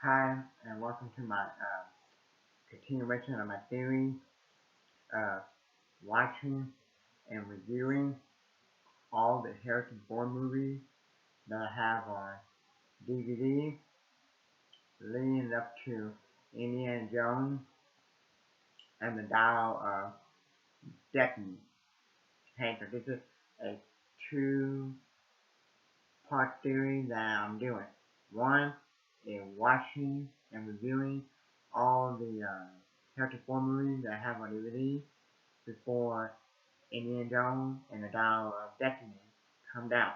Hi, and welcome to my continuation of my series of watching and reviewing all the Harrison Ford movies that I have on DVD, leading up to Indiana Jones and the Dial of Destiny. Okay, so this is a two-part series that I'm doing. One is watching and reviewing all the Harrison Ford movies that I have on DVD before Indiana Jones and the Dial of Destiny come out.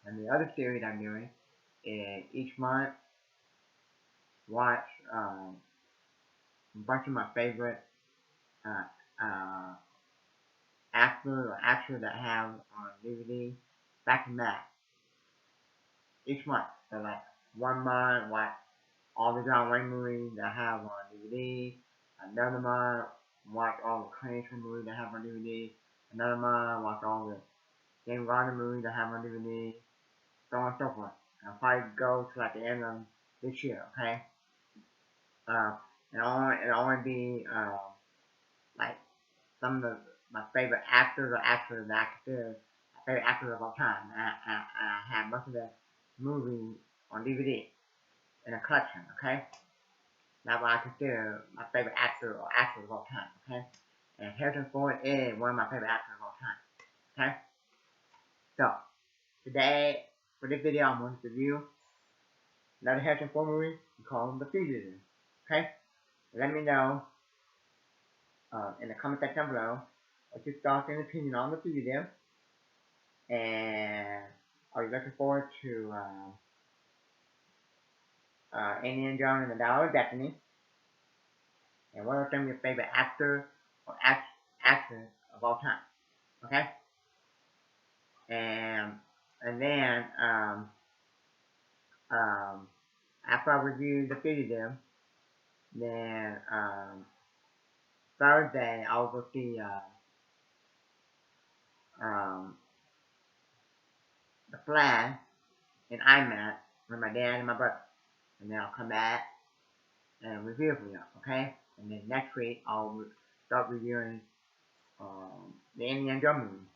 And the other series I'm doing is each month watch a bunch of my favorite uh, uh, actors or actors that I have on DVD back to back each month. So like one month watch all the John Wayne movies that I have on DVD. Another month watch all the Clint Eastwood movies that I have on DVD. Another month watch all the James Bond movies I have on DVD, so on and so forth. I'll probably go to like the end of this year, okay? Uh, it'll only be like some of my favorite actors or actors that I consider my favorite actors of all time. I have most of the movies on DVD in a collection, okay? That's what I consider my favorite actor or actors of all time, okay? And Harrison Ford is one of my favorite actors of all time, okay? So, today, for this video, I'm going to review another Harrison Ford movie called The Fugitive. Okay? Let me know in the comment section below what your thoughts and opinion on The Fugitive. And are you looking forward to Indiana Jones and the Dial of Destiny? And what are some of your favorite actors or actors of all time? Okay? And then after I review The Fugitive, then Thursday I'll go see The Flash in IMAX with my dad and my brother, and then I'll come back and review it for you, okay? And then next week I'll start reviewing the Indiana Jones movie,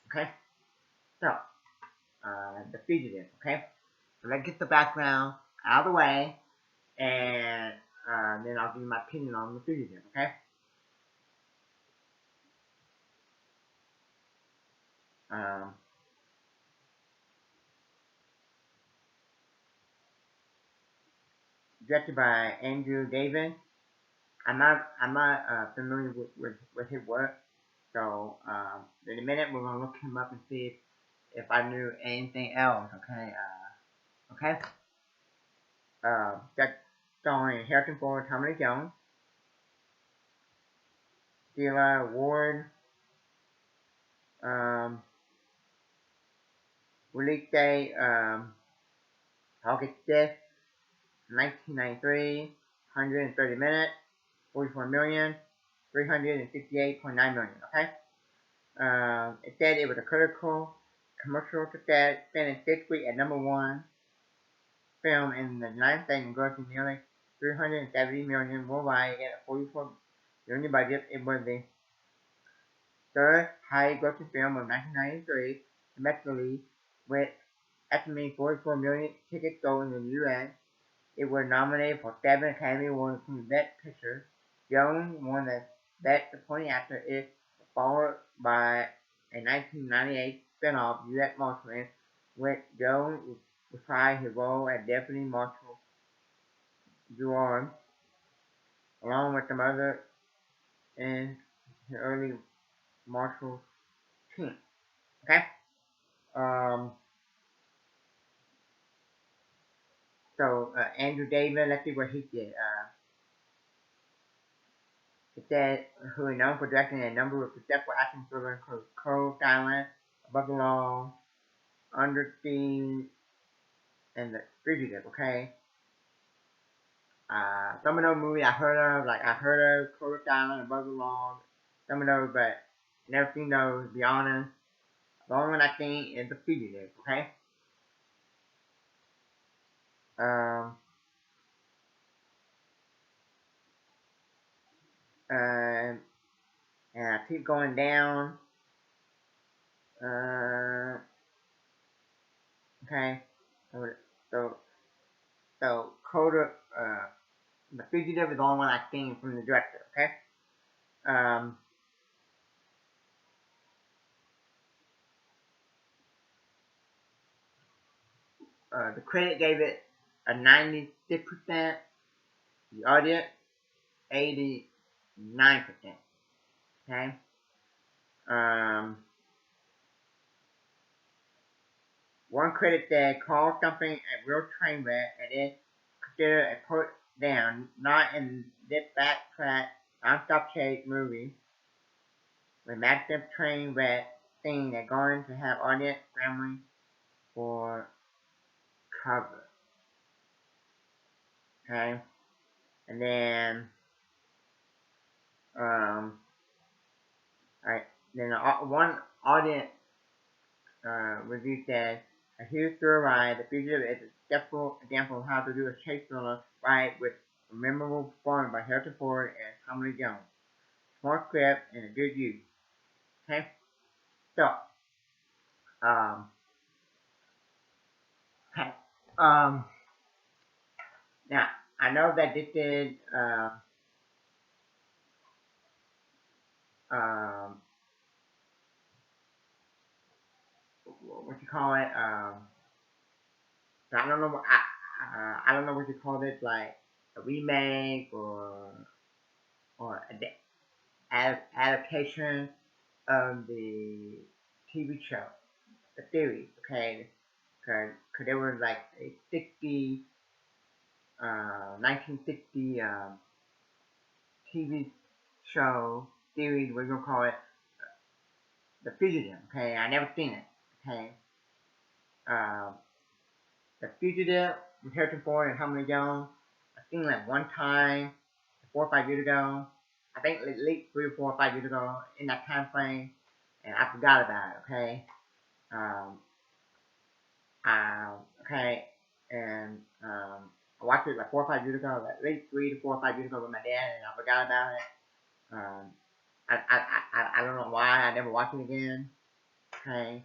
okay? So The Fugitive, okay? So let's get the background out of the way, and then I'll give you my opinion on The Fugitive, okay? Directed by Andrew David. I'm not familiar with his work, so in a minute we're gonna look him up and see if I knew anything else. Okay, okay. That's starring Harrison Ford, Tommy Lee Jones, Sheila Ward. Release date August 5th, 1993. 130 minutes, 44,368.9 million. Okay. It said it was a critical commercial success, spending 6 weeks at #1 film in the United States and grossing nearly 370 million worldwide at a 44 million budget. It was the third highest grossing film of 1993 domestically, with estimated 44 million tickets sold in the U.S. It was nominated for 7 Academy Awards, including Best Picture. Jones won the Best Supporting Actor, is followed by a 1998 spin-off, U.S. Marshal, which Jones reprised his role as Deputy Marshal Duran, along with some other in his early Marshal team. Okay? So Andrew David, let's see what he did. It said, who is known for directing a number of successful action thrillers, including Cold Silence, Above the Law, Under Siege, and The Fugitive, okay? Some of those movies I heard of, like I heard of Cold Silence, Above the Law, some of those, but never seen those, to be honest. The only one I seen is The Fugitive, okay? keep going down. Okay. So, Coda, the Fugitive is the only one I've seen from the director. Okay. Um, the critic gave it a 96%. The audience, 89%. Okay. One critic said, call something a real train wreck and then consider a put down, not in this backtrack, non-stop chase movie with massive train wreck thing that's going to have audience scrambling for cover. Okay? And then, alright, then one audience review says, a huge thrill ride, The Fugitive is a simple example of how to do a chase thriller ride with a memorable performance by Harrison Ford and Tommy Lee Jones. Smart script and a good use. Okay? So, okay. Now, I know that this is, what you call it, I don't know, I don't know what you call this, like a remake or adaptation of the TV show, the series, okay? Cause there was like a 1960 TV show series, we're gonna call it The Fugitive, okay? I never seen it, okay? The Fugitive with Harrison Ford and Tommy Lee Jones. I seen it like one time, 4 or 5 years ago. I think at least 3 or 4 or 5 years ago in that time frame, and I forgot about it. Okay, okay, and I watched it like 4 or 5 years ago, like at least 3 to 4 or 5 years ago with my dad, and I forgot about it. I don't know why I never watched it again. Okay,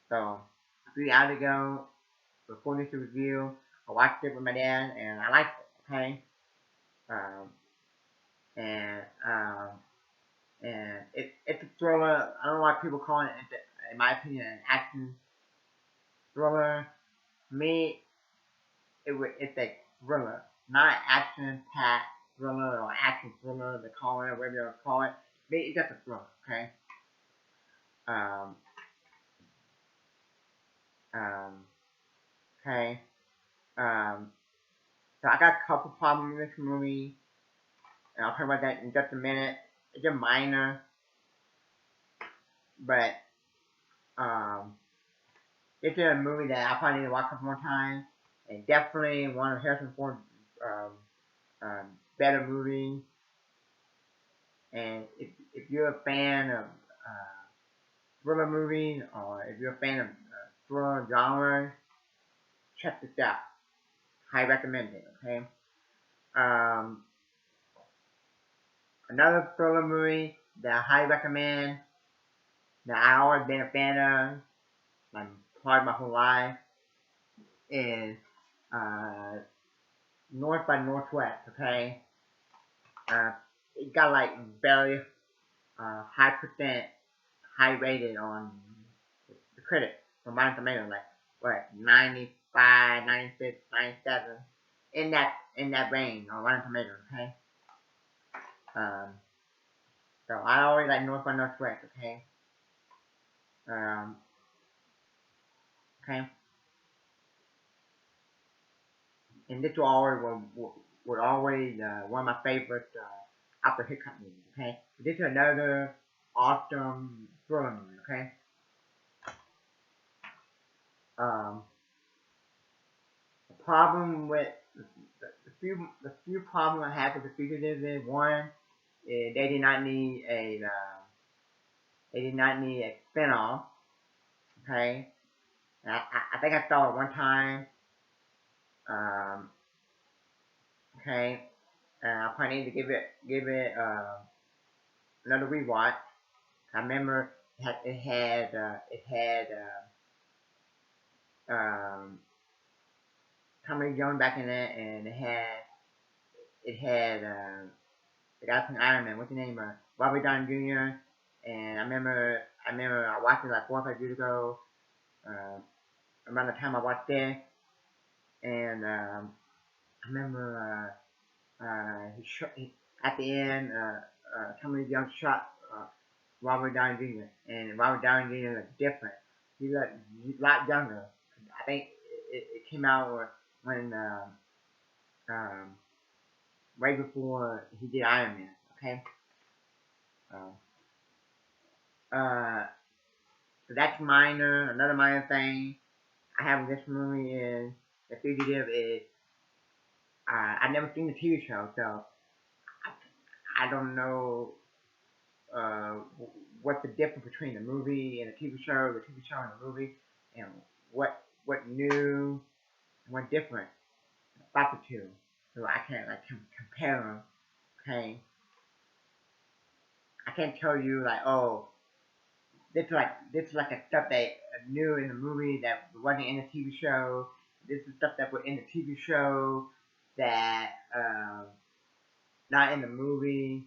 so a few hours ago, before this review, I watched it with my dad, and I liked it. Okay, and it's a thriller. I don't know why people call it, in my opinion, an action thriller. For me, it's a thriller, not action-packed thriller or action thriller, they call it, whatever you call it. For me, it's just a thriller, okay? Okay. So I got a couple problems with this movie, and I'll talk about that in just a minute. It's just minor, but it's a movie that I probably need to watch a couple more times, and definitely one of Harrison Ford's better movies. And if you're a fan of thriller movies, or if you're a fan of thriller genre, check this out. Highly recommend it. Okay. Another thriller movie that I highly recommend, that I've always been a fan of, like part of my whole life, is North by Northwest. Okay. It got like very high rated on the critics from Rotten Tomatoes, like what 95, 96, 97, in that range on Rotten Tomatoes. Okay. So I always like North by Northwest. Okay. Okay. And this was always one of my favorite After Hiccup movies. Okay. This is another awesome thriller movie. Okay. The problem with the few problems I have with the Fugitive is, one, they did not need a spinoff. Okay. And I think I saw it one time. Okay. I probably need to give it another rewatch. I remember it had Tommy Jones back in it, and it had the guy from Iron Man. What's his name? Robert Downey Jr. And I remember I watched it like 4 or 5 years ago. Uh, Around the time I watched it, and I remember at the end, Tommy Jones shot Robert Downey Jr. And Robert Downey Jr. looked different. He looked a lot younger. I think it came out when um, right before he did Iron Man. Okay. Uh, so that's minor. Another minor thing I have with this movie is The Fugitive is I've never seen the TV show, so I don't know uh, what's the difference between the movie and the TV show and the movie, and what new and what different about the two. So I can't like compare them. Okay, I can't tell you like, oh, this is like a stuff that new in the movie that wasn't in the TV show. This is stuff that was in the TV show that not in the movie,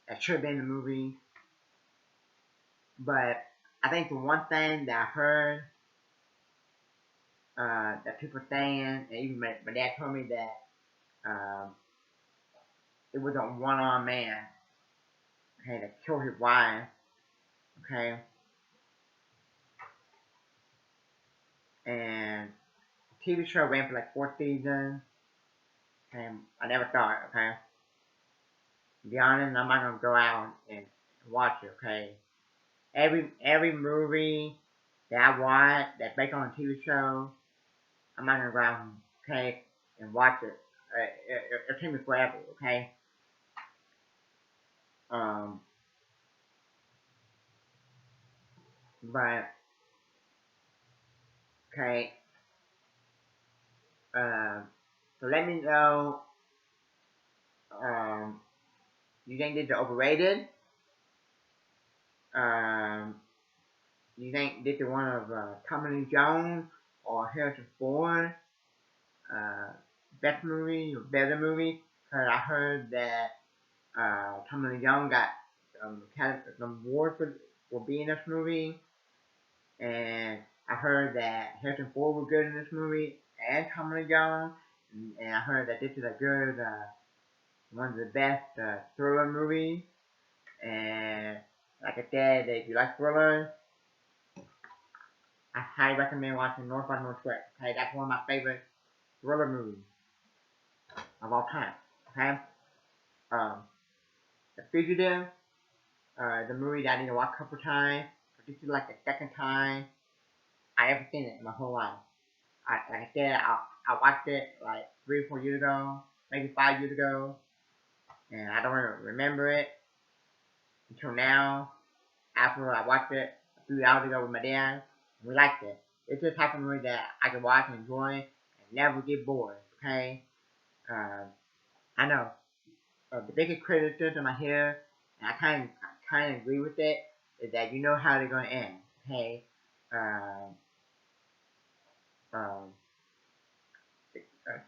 that should have been in the movie. But I think the one thing that I heard that people are saying, and even my dad told me that it was a one-armed man, okay, that killed his wife, okay, and the TV show ran for like 4 seasons, and I never saw it, okay. To be honest, I'm not gonna go out and watch it, okay. Every movie that I watch that's based on a TV show, I'm not gonna go out okay, and watch it. It'll take me forever, okay. Um, but okay. So let me know. Um, you think this is overrated? Um, you think this is one of Tommy Lee Jones or Harrison Ford best movie or better movie? Cause I heard that Tommy Lee Jones got some award for being in this movie, and I heard that Harrison Ford was good in this movie, and Tommy Lee Jones, and I heard that this is a good one of the best thriller movies. And like I said, if you like thrillers, I highly recommend watching North by Northwest. Okay, that's one of my favorite thriller movies of all time. Okay, um, The Fugitive, the movie that I need to watch a couple times. But this is like the second time I ever seen it in my whole life. Like I said, I watched it like 3 or 4 years ago, maybe 5 years ago, and I don't remember it until now. After I watched it a few hours ago with my dad, and we liked it. It's the type of movie that I can watch and enjoy and never get bored. Okay, I know the biggest criticism I hear, and I kind of agree with it, is that you know how they're gonna end. Okay, um, um,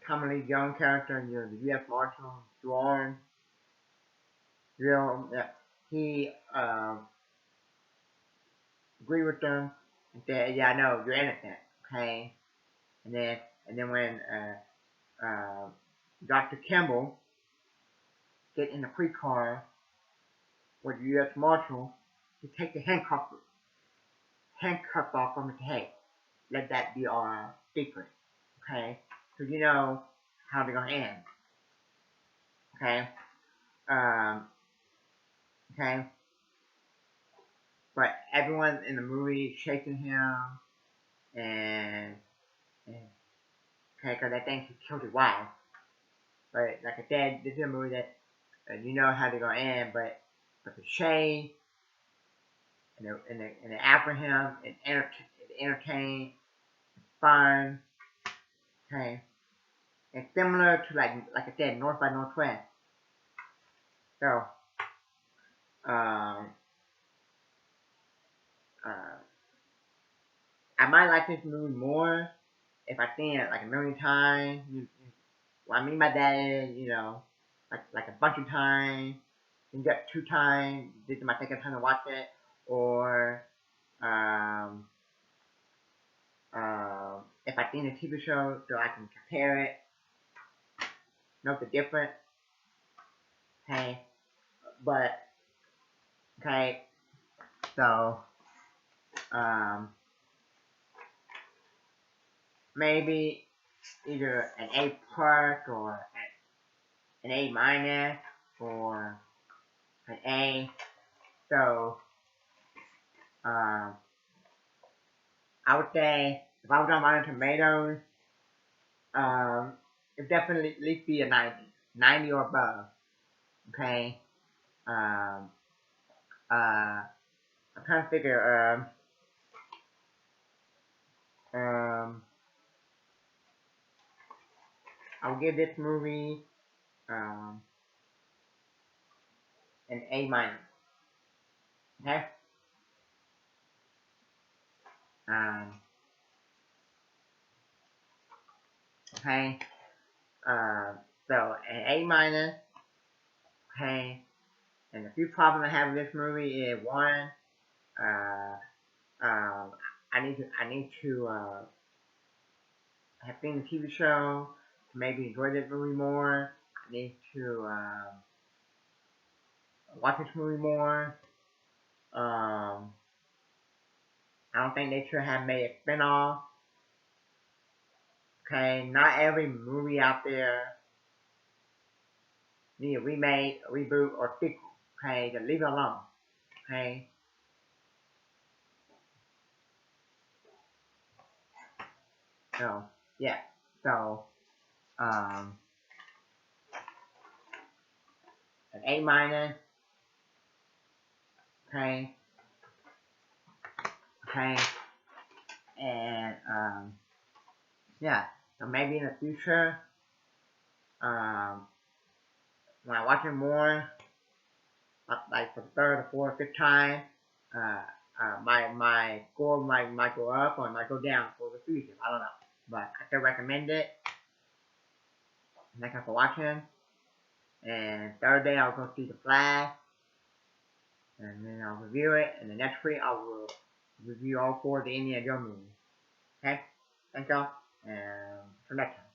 Tommy Lee Jones character, the U.S. Marshal, Jordan, he agree with them and said, "Yeah, I know you're innocent." Okay, and then when Dr. Kimball get in the police car with the U.S. Marshal, he take the handcuffs off from his head. Let that be our secret. Okay, so you know how they're gonna end. Okay, um, okay, but everyone in the movie is shaking him and, and okay, because they think he killed his wife. But like I said, this is a movie that you know how they're gonna end, but the shade and the app for him, it entertain, fun, okay, and similar to like I said, North by Northwest. So Um, uh, I might like this movie more if I seen it like a million times. What I mean by that is, like a bunch of times. You got 2 times. This is my second time to watch it, or um, if I seen a TV show, so I can compare it, know the difference. Okay, but okay, so maybe either an A plus or an A minus or an A. So I would say if I was on Rotten Tomatoes, it definitely at least be a 90 or above. Okay. I'm trying to figure. I'll give this movie an A minus. Okay. Um, okay. So an A minus. Okay. And the few problems I have with this movie is one, um, I need to have seen the TV show to maybe enjoy this movie more. I need to watch this movie more. I don't think they should have made a spinoff. Okay, not every movie out there need a remake, a reboot, or sequel. Okay, just leave it alone. Okay. So yeah. So an A minus. Okay. Okay. And yeah. So maybe in the future, when I watch it more, like for the third or fourth or fifth time, my score might go up or might go down for the future. I don't know, but I still recommend it. Thank you for watching. And third day I'll go see the Flash, and then I'll review it. And the next week I will review all 4 of the Indiana Jones movies. Okay, thank y'all, and till next time.